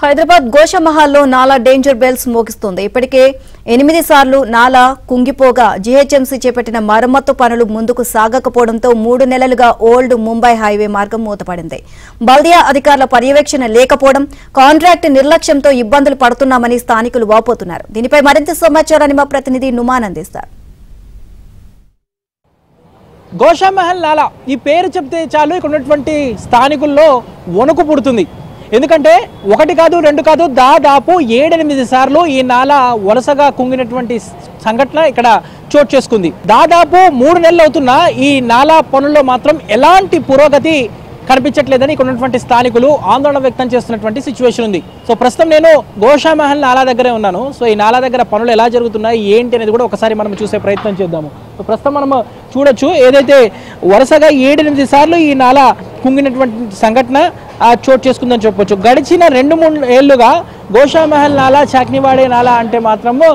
హైదరాబాద్ గోషమహల్లో నాలా danger bells మోగిస్తుంది. ఇప్పటికే 8 సార్లు నాలా కుంగిపోగా జీహెచ్ఎంసీ చేపట్టిన మరమ్మతు పనులు ముందుకు సాగకపోవడంతో 3 నెలలుగా ఓల్డ్ ముంబై హైవే మార్గం మూతపడింది. బల్దియా అధికారుల పర్యవేక్షణ లేకపోవడం, కాంట్రాక్ట్ నిర్లక్ష్యంతో ఇబ్బందులు పడుతున్నామని స్థానికులు వాపోతున్నారు. దీనిపై మరింత సమాచారాన్ని మా ప్రతినిధి నుమాన్ అందిస్తారు. గోషామహల్ నాలా ఈ పేరు చెప్తే చాలు ఇక్కడ ఉన్నటువంటి స్థానికుల్లో వణుకు పుడుతుంది. ఎందుకంటే ఒకటి కాదు రెండు కాదు దాదాపు 7-8 సార్లు ఈ నాలా వరుసగా కుంగినటువంటి సంఘటన ఇక్కడ చోటు చేసుకుంది. దాదాపు 3 నెలలు అవుతున్న ఈ నాలా పనుల్లో మాత్రం ఎలాంటి పురోగతి కనిపించట్లేదని ఇక్కడ ఉన్నటువంటి స్థానికులు ఆందోళన వ్యక్తం చేస్తున్నటువంటి సిచ్యువేషన్ ఉంది. సో ప్రస్తుతం నేను గోషామహల్ నాలా దగ్గరే ఉన్నాను. సో ఈ నాలా దగ్గర పనులు ఎలా జరుగుతున్నాయి ఏంటి అనేది కూడా ఒకసారి మనం చూసే ప్రయత్నం చేద్దాము. సో ప్రస్తుతం మనం చూడొచ్చు, ఏదైతే వరుసగా 7-8 సార్లు ఈ నాలా కుంగినటువంటి సంఘటన చోటు చేసుకుందని చెప్పొచ్చు. గడిచిన 2-3 ఏళ్లుగా గోషామహల్ నాలా, చాక్నివాడే నాలా అంటే మాత్రము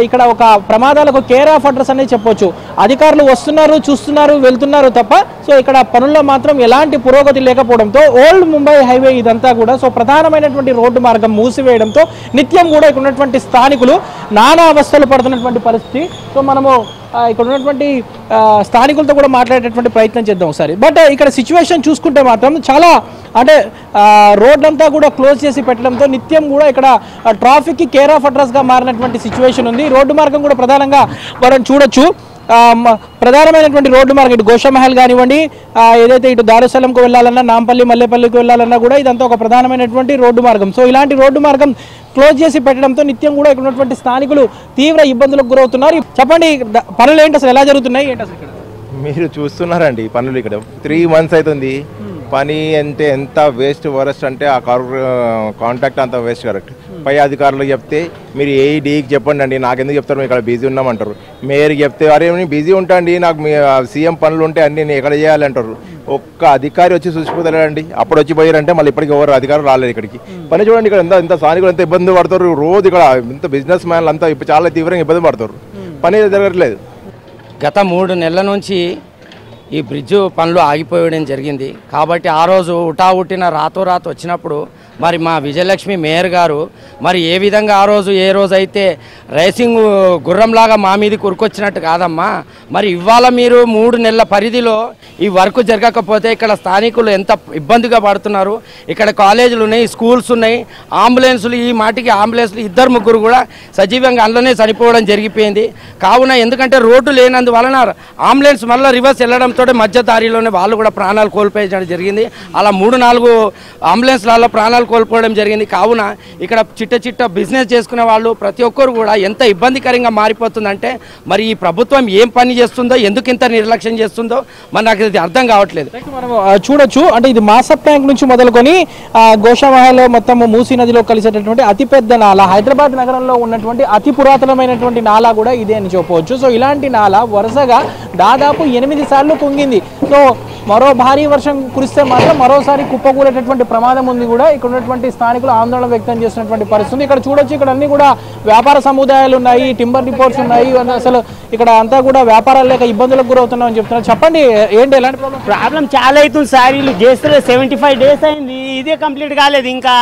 ఇక్కడ ఒక ప్రమాదాలకు కేర్ ఆఫ్ అడ్రస్ అనేది చెప్పొచ్చు. అధికారులు వస్తున్నారు, చూస్తున్నారు, వెళ్తున్నారు తప్ప సో ఇక్కడ పనుల్లో మాత్రం ఎలాంటి పురోగతి లేకపోవడంతో ఓల్డ్ ముంబై హైవే ఇదంతా కూడా సో ప్రధానమైనటువంటి రోడ్డు మార్గం మూసివేయడంతో నిత్యం కూడా ఇక్కడ ఉన్నటువంటి స్థానికులు నానా అవస్థలు పడుతున్నటువంటి పరిస్థితి. సో మనము ఇక్కడ ఉన్నటువంటి స్థానికులతో కూడా మాట్లాడేటటువంటి ప్రయత్నం చేద్దాం ఒకసారి. బట్ ఇక్కడ సిచ్యువేషన్ చూసుకుంటే మాత్రం చాలా అంటే రోడ్లంతా కూడా క్లోజ్ చేసి పెట్టడంతో నిత్యం కూడా ఇక్కడ ట్రాఫిక్కి కేర్ ఆఫ్ అడ్రస్గా మారినటువంటి సిచ్యువేషన్ ఉంది. రోడ్డు మార్గం కూడా ప్రధానంగా మనం చూడొచ్చు, ప్రధానమైనటువంటి రోడ్డు మార్గం ఇటు గోషామహల్ కానివ్వండి, ఏదైతే ఇటు దారుసలంకు వెళ్ళాలన్నా, నాంపల్లి, మల్లేపల్లికి వెళ్ళాలన్నా కూడా ఇదంతా ఒక ప్రధానమైనటువంటి రోడ్డు మార్గం. సో ఇలాంటి రోడ్డు మార్గం క్లోజ్ చేసి పెట్టడంతో నిత్యం కూడా ఇక్కడ ఉన్నటువంటి స్థానికులు తీవ్ర ఇబ్బందులకు గురవుతున్నారు. చెప్పండి, పనులు ఏంటి అసలు, ఎలా జరుగుతున్నాయి ఏంటి అసలు ఇక్కడ? మీరు చూస్తున్నారండి పనులు ఇక్కడ 3 months అవుతుంది. పని అంటే ఎంత వేస్ట్ వరస్ట్ అంటే ఆ కాంటాక్ట్ అంత వేస్ట్. కరెక్ట్ పై అధికారులకు చెప్తే మీరు ఏఈడీకి చెప్పండి అండి, నాకెందుకు చెప్తారు, ఇక్కడ బిజీ ఉన్నామంటారు. మేయర్కి చెప్తే అరే నేను బిజీ ఉంటా అండి, నాకు మీ సీఎం పనులు ఉంటే అన్నీ నేను ఎక్కడ చేయాలంటారు. ఒక్క అధికారి వచ్చి చూసిపోతాడండి, అప్పుడు వచ్చి పోయారంటే మళ్ళీ ఇప్పటికి ఎవరు అధికారులు రాలేదు ఇక్కడికి. పని చూడండి ఇక్కడ ఎంత స్థానికులు ఎంత ఇబ్బంది పడతారు. రోజు ఇక్కడ ఇంత బిజినెస్ మ్యాన్లు అంతా ఇప్పుడు చాలా తీవ్రంగా ఇబ్బంది పడతారు, పని జరగట్లేదు. గత 3 నెలల నుంచి ఈ బ్రిడ్జు పనులు ఆగిపోయడం జరిగింది. కాబట్టి ఆ రోజు ఉటావుటిన రాతోరాత వచ్చినప్పుడు మరి మా విజయలక్ష్మి మేయర్ గారు మరి ఏ విధంగా ఆ రోజు ఏ రోజైతే రేసింగ్ గుర్రంలాగా మా మీద కురుకొచ్చినట్టు కాదమ్మా, మరి ఇవాళ మీరు 3 నెలల పరిధిలో ఈ వర్క్ జరగకపోతే ఇక్కడ స్థానికులు ఎంత ఇబ్బందిగా పడుతున్నారు. ఇక్కడ కాలేజీలు ఉన్నాయి, స్కూల్స్ ఉన్నాయి, అంబులెన్సులు, ఈ మాటికి అంబులెన్స్లు 2-3 కూడా సజీవంగా అందులోనే చనిపోవడం జరిగిపోయింది. కావున ఎందుకంటే రోడ్డు లేనందువలన అంబులెన్స్ మళ్ళీ రివర్స్ వెళ్ళడంతో మధ్య దారిలోనే వాళ్ళు కూడా ప్రాణాలు కోల్పోయడం జరిగింది. అలా 3-4 అంబులెన్స్లలో ప్రాణాలు కోల్పోవడం జరిగింది. కావున ఇక్కడ చిట్ట బిజినెస్ చేసుకునే వాళ్ళు ప్రతి ఒక్కరు కూడా ఎంత ఇబ్బందికరంగా మారిపోతుందంటే మరి ఈ ప్రభుత్వం ఏం పని చేస్తుందో, ఎందుకు ఇంత నిర్లక్ష్యం చేస్తుందో మరి నాకు ఇది అర్థం కావట్లేదు. మనం చూడొచ్చు, అంటే ఇది మాసప్ ట్యాంక్ నుంచి మొదలుకొని గోషామహల్ మొత్తం మూసీ నదిలో కలిసేటటువంటి అతిపెద్ద నాలా, హైదరాబాద్ నగరంలో ఉన్నటువంటి అతి పురాతనమైనటువంటి నాలా కూడా ఇదే అని చెప్పవచ్చు. సో ఇలాంటి నాలా వరుసగా దాదాపు 8 సార్లు కుంగింది. సో మరో భారీ వర్షం కురిస్తే మాత్రం మరోసారి కుప్పకూలేటటువంటి ప్రమాదం ఉంది కూడా ఇక్కడ ఉన్నటువంటి స్థానికులు ఆందోళన వ్యక్తం చేస్తున్నటువంటి పరిస్థితి. ఇక్కడ చూడొచ్చు, ఇక్కడ అన్ని కూడా వ్యాపార సముదాయాలు ఉన్నాయి, టింబర్ డిపోట్స్ ఉన్నాయి. అసలు ఇక్కడ అంతా కూడా వ్యాపారాలు లేక ఇబ్బందులకు గురవుతున్నామని చెప్తున్నారు. చెప్పండి ఏంటి, ఎలాంటి ప్రాబ్లం? చాలా అవుతుంది సార్, వీళ్ళు చేస్తే 75 days అయింది, ఇదే కంప్లీట్ కాలేదు, ఇంకా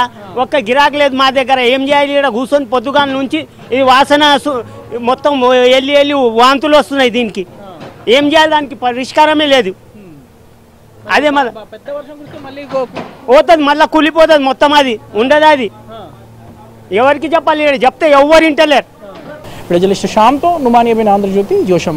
ఒక్క గిరాకీ లేదు మా దగ్గర. ఏం చేయాలి? ఇక్కడ కూర్చొని పొద్దుగాల నుంచి ఈ వాసన మొత్తం వెళ్ళి వాంతులు వస్తున్నాయి. దీనికి ఏం చేయాలి? దానికి పరిష్కారమే లేదు. అదే మళ్ళీ పోతుంది, మళ్ళీ కూలిపోతుంది మొత్తం, అది ఉండదు. అది ఎవరికి చెప్పాలి? చెప్తే ఎవరు ఇంటలేరు. జర్నలిస్ట్ శ్యామ్తో నుమాన్, ఆంధ్రజ్యోతి, జోషమ్మ.